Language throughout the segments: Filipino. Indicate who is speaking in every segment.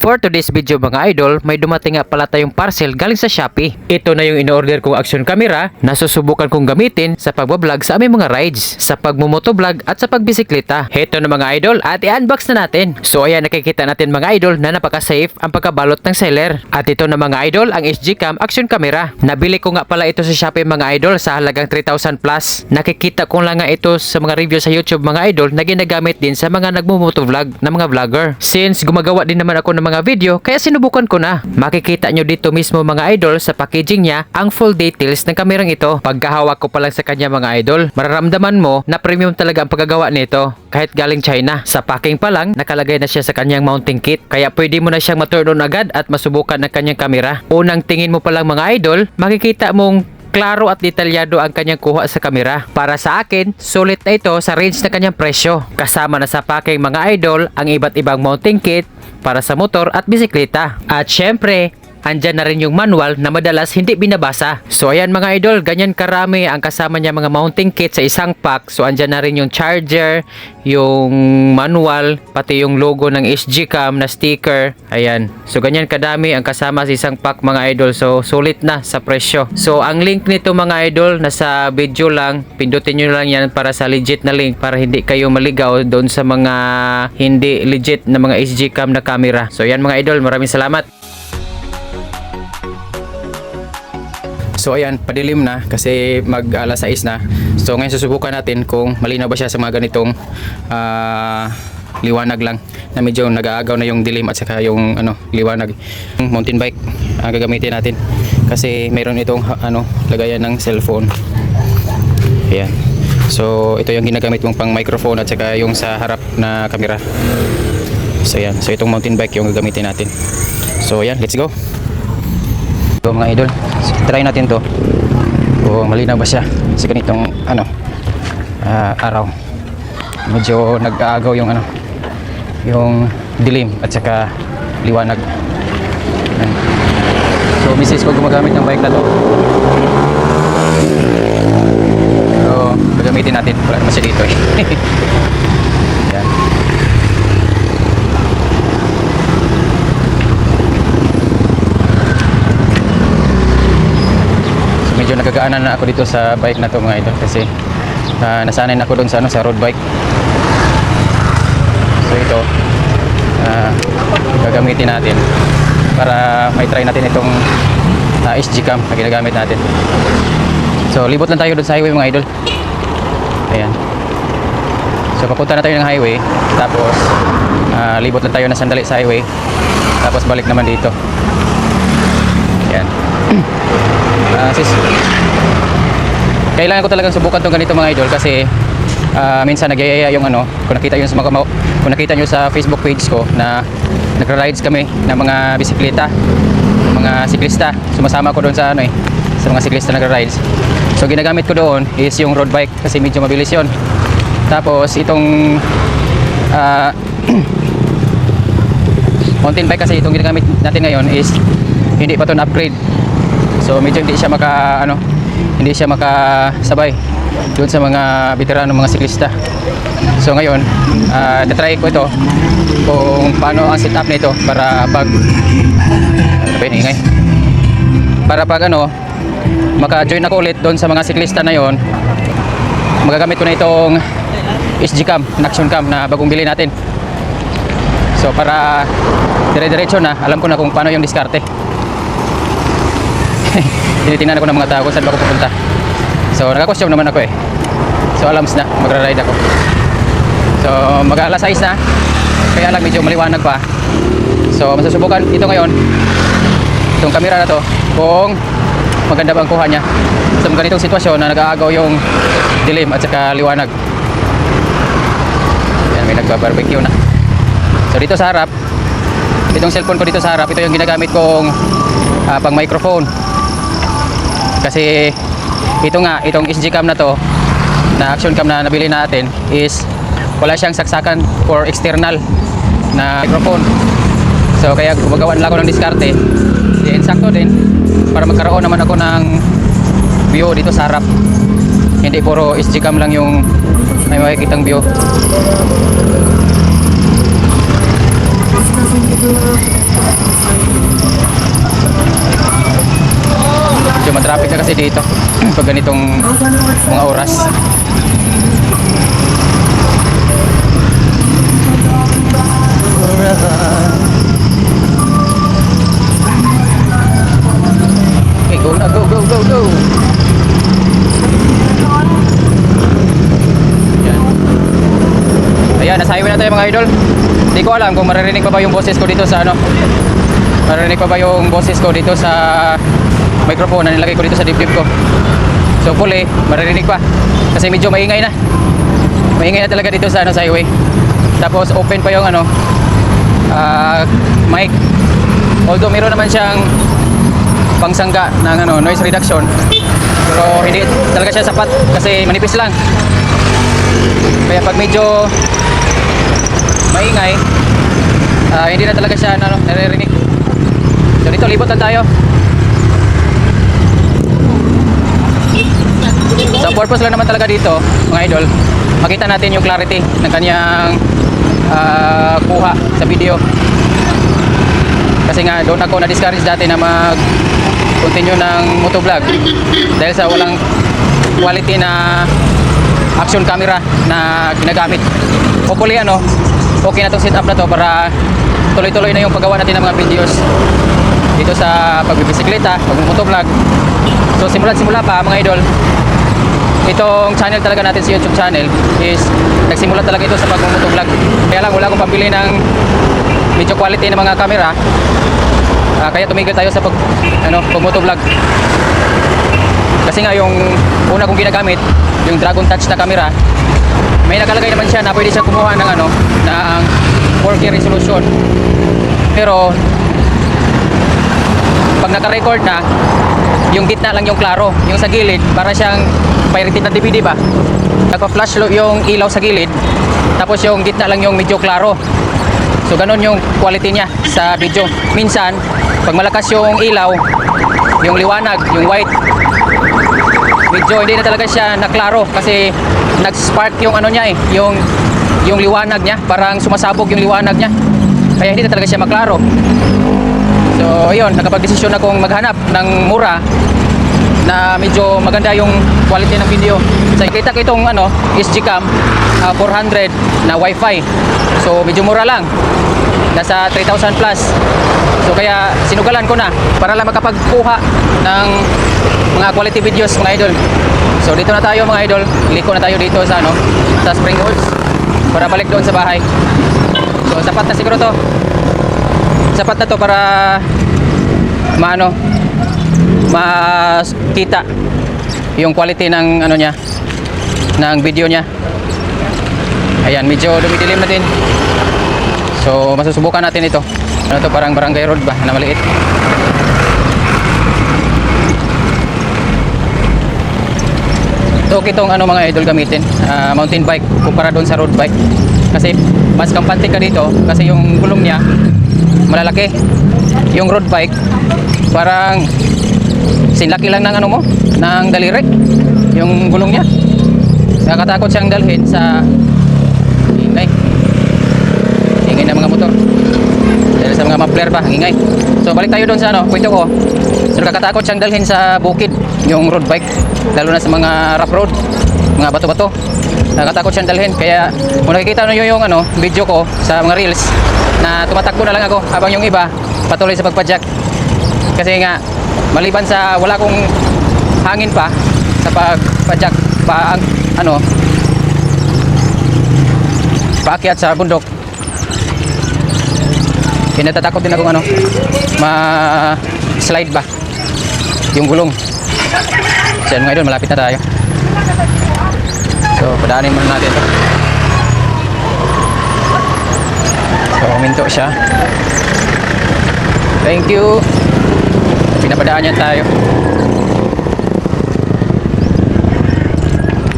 Speaker 1: For today's video mga idol, may dumating nga pala tayong parcel galing sa Shopee. Ito na yung in-order kong action camera na susubukan kong gamitin sa pagbablog sa aming mga rides, sa pagmumotovlog at sa pagbisikleta. Ito na mga idol at i-unbox na natin. So ayan, nakikita natin mga idol na napaka-safe ang pagkabalot ng seller. At ito na mga idol, ang SGCam action camera. Nabili ko nga pala ito sa Shopee mga idol sa halagang 3,000 plus. Nakikita ko lang nga ito sa mga review sa YouTube mga idol na ginagamit din sa mga nagmumotovlog na mga vlogger. Since gumagawa din naman ako ng mga video, kaya sinubukan ko na. Makikita nyo dito mismo mga idol sa packaging niya ang full details ng kamerang ito. Pagkahawak ko pa lang sa kanya mga idol, mararamdaman mo na premium talaga ang paggagawa nito kahit galing China. Sa packing pa lang, nakalagay na siya sa kanyang mounting kit. Kaya pwede mo na siyang ma-turn on agad at masubukan ng kanyang kamera. Unang tingin mo pa lang mga idol, makikita mong klaro at detalyado ang kanyang kuha sa kamera. Para sa akin, sulit na ito sa range na kanyang presyo. Kasama na sa packing mga idol ang iba't ibang mounting kit para sa motor at bisikleta. At syempre, andyan na rin yung manual na madalas hindi binabasa. So ayan mga idol, ganyan karami ang kasama niya mga mounting kit sa isang pack. So andyan na rin yung charger, yung manual, pati yung logo ng SGCam na sticker. Ayan. So ganyan kadami ang kasama sa isang pack mga idol. So sulit na sa presyo. So ang link nito mga idol nasa video lang. Pindutin nyo lang yan para sa legit na link para hindi kayo maligaw doon sa mga hindi legit na mga SGCam na camera. So ayan mga idol, maraming salamat. So ayan, padilim na kasi mag alas 6 na. So ngayon susubukan natin kung malinaw ba siya sa mga ganitong liwanag lang na medyo nag-aagaw na yung dilim at saka yung liwanag. Mountain bike gagamitin natin kasi mayroon itong lagayan ng cellphone. Ayan. So ito yung ginagamit mong pang microphone at saka yung sa harap na camera. So ayan, so itong mountain bike yung gagamitin natin. So ayan, let's go. So mga idol, so, try natin to kung malinaw ba siya sa ganitong araw. Medyo nag-aagaw yung yung dilim at saka liwanag. So misis ko gumagamit ng bike na to. So gagamitin natin, wala naman siya dito eh. Yan. Medyo nagagaanan na ako dito sa bike na to mga idol kasi nasanay na ako doon sa road bike. So ito gagamitin natin para may try natin itong SGCam na ginagamit natin. So libot lang tayo doon sa highway mga idol. Ayan. So papunta na tayo ng highway, tapos libot lang tayo na sandali sa highway, tapos balik naman dito. Ayan. Kailangan ko talagang subukan tong ganito mga idol kasi minsan nagyayaya yung kung nakita nyo sa Facebook page ko na nagra-rides kami ng mga bisikleta, mga siklista. Sumasama ko doon sa sa mga siklista nagra-rides. So ginagamit ko doon is yung road bike kasi medyo mabilis yon. Tapos itong mountain bike kasi itong ginagamit natin ngayon is hindi pa to na-upgrade. So medyo hindi siya makasabay doon sa mga veterano, mga siklista. So ngayon, na-try ko ito kung paano ang setup nito para pag maka-join ako ulit doon sa mga siklista na yon. Magagamit ko na itong SGCam, action cam na bagong bili natin. So para dire-diretso na, alam ko na kung paano yung diskarte. Tinitingnan ako ng mga tao kung saan ba ako pupunta. So nagka-costume naman ako eh. So alams na, magra-ride ako. So mag-alas 6 na, kaya lang medyo maliwanag pa. So masusubukan ito ngayon, itong camera na to, kung maganda ba ang kuha niya sa ganitong sitwasyon na nag-aagaw yung dilim at saka liwanag. Yan, may nagba-barbecue na. So dito sa harap, itong cellphone ko dito sa harap, ito yung ginagamit kong pang microphone. Kasi itong SGCam na to, na action cam na nabili natin is wala siyang saksakan for external na microphone. So kaya gumagawa lang ako ng diskarte. Yan, sakto din para magkaroon naman ako ng view dito sa harap. Hindi puro SGCam lang yung may makikitang view. Medyo matraffic na kasi dito pag ganitong mga oras. Okay, go na, go, go, go, go. Ayan, nasa highway na tayo mga idol. Hindi ko alam kung maririnig pa ba yung boses ko dito sa ano. Maririnig pa ba yung boses ko dito sa microphone na nilagay ko dito sa dibdib ko. So hopefully, maririnig pa. Kasi medyo maingay na. Maingay na talaga dito sa ano, sa highway. Tapos open pa yung ano, mic. Although meron naman siyang pangsangga ng ano, noise reduction. Pero hindi talaga siya sapat kasi manipis lang. Kaya pag medyo maingay, hindi na talaga siya ano, naririnig. So dito libot lang tayo. So purpose lang naman talaga dito mga idol, makita natin yung clarity ng kanyang kuha sa video. Kasi nga doon ako na-discourage dati na mag-continue ng motovlog dahil sa walang quality na action camera na ginagamit. Hopefully ano, okay na tong setup na to para tuloy-tuloy na yung paggawa natin ng mga videos dito sa pagbibisikleta, pag-motovlog. So simula pa mga idol, itong channel talaga natin sa YouTube channel is nagsimula talaga ito sa pag-motovlog. Kaya lang wala akong pambili ng video quality ng mga camera. Kaya tumigil tayo sa pag-motovlog. Kasi nga yung una kong ginagamit, yung Dragon Touch na camera, may nakalagay naman siya na pwede siya kumuha ng ano, ng 4K resolution. Pero pag naka-record na, yung gitna lang yung klaro, yung sa gilid para siyang pirated na DVD ba? Nagpa-flash yung ilaw sa gilid, tapos yung gitna lang yung medyo klaro. So ganun yung quality niya sa video. Minsan, pag malakas yung ilaw, yung liwanag, yung white, medyo hindi na talaga siya naklaro kasi nag-spark yung ano niya yung liwanag niya, parang sumasabog yung liwanag niya. Kaya hindi na talaga siya maklaro. So ayun, nakapag-desisyon akong maghanap ng mura na medyo maganda yung quality ng video. So kita ko itong ano, SG-Cam 400 na Wi-Fi. So medyo mura lang. Nasa 3,000 plus. So kaya sinugalan ko na para lang makapagkuha ng mga quality videos mga idol. So dito na tayo mga idol. Liko na tayo dito sa ano, sa Spring Hills para balik doon sa bahay. So sapat na siguro to. Sapat na to para makita yung quality ng ano niya, ng video niya. Ayan, medyo dumidilim na din. So masusubukan natin ito. Ano to, parang barangay road ba na maliit. Okay tong ano mga idol gamitin, mountain bike kumpara doon sa road bike. Kasi mas kampante ka dito kasi yung gulong niya malalaki. Yung road bike parang sinlaki lang ng ano mo, ng daliri. Yung gulong niya. Nakakatakot siyang dalhin sa ingay. Ingay ng mga motor. Dahil sa mga muffler ba, ingay. So balik tayo doon sa ano, kwento ko. So nakakatakot siyang dalhin sa bukid, yung road bike. Lalo na sa mga rough road, mga bato-bato. Nakakatakot siyang dalhin. Kaya kung nakikita nyo yung ano, video ko sa mga reels, na tumatakbo na lang ako habang yung iba patuloy sa pagpadyak. Kasi nga maliban sa wala akong hangin pa sa pagpadyak pa ano, paakyat sa bundok, kinatatakot din akong ano, ma-slide ba yung gulong. So mga idol, malapit na tayo. So padaanin muna natin ito. So uminto siya. Thank you. Pinapadaan niya tayo.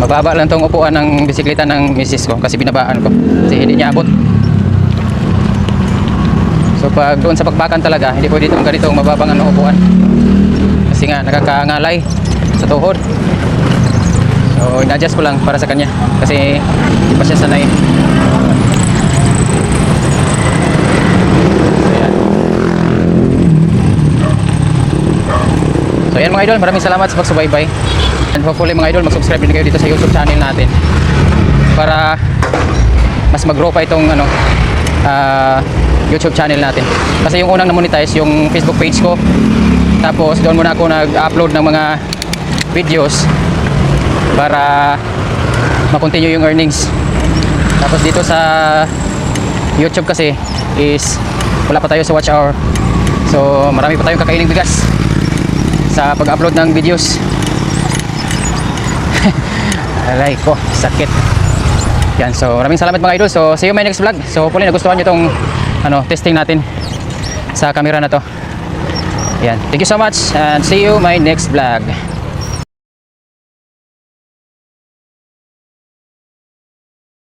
Speaker 1: Mababa lang tong upuan ng bisikleta ng misis ko kasi binabaan ko kasi hindi niya abot. So pag doon sa pagbakan talaga, hindi pwede itong ganitong mababang ano, upuan kasi nga nakakangalay sa tuhod. So in-adjust ko lang para sa kanya kasi hindi pa siya sanay. Ayan. mga idol, maraming salamat sa pagsubaybay. And hopefully mga idol, mag-subscribe din kayo dito sa YouTube channel natin para mas mag-grow pa itong YouTube channel natin. Kasi yung unang na-monetize yung Facebook page ko. Tapos doon muna ako nag-upload ng mga videos para ma-continue yung earnings. Tapos dito sa YouTube kasi is wala pa tayo sa watch hour. So marami pa tayong kakaining bigas sa pag-upload ng videos. Aray ko, sakit. Yan, so maraming salamat mga idol. So see you my next vlog. So hopefully nagustuhan nyo itong testing natin sa camera na to. Yan, thank you so much and see you my next vlog.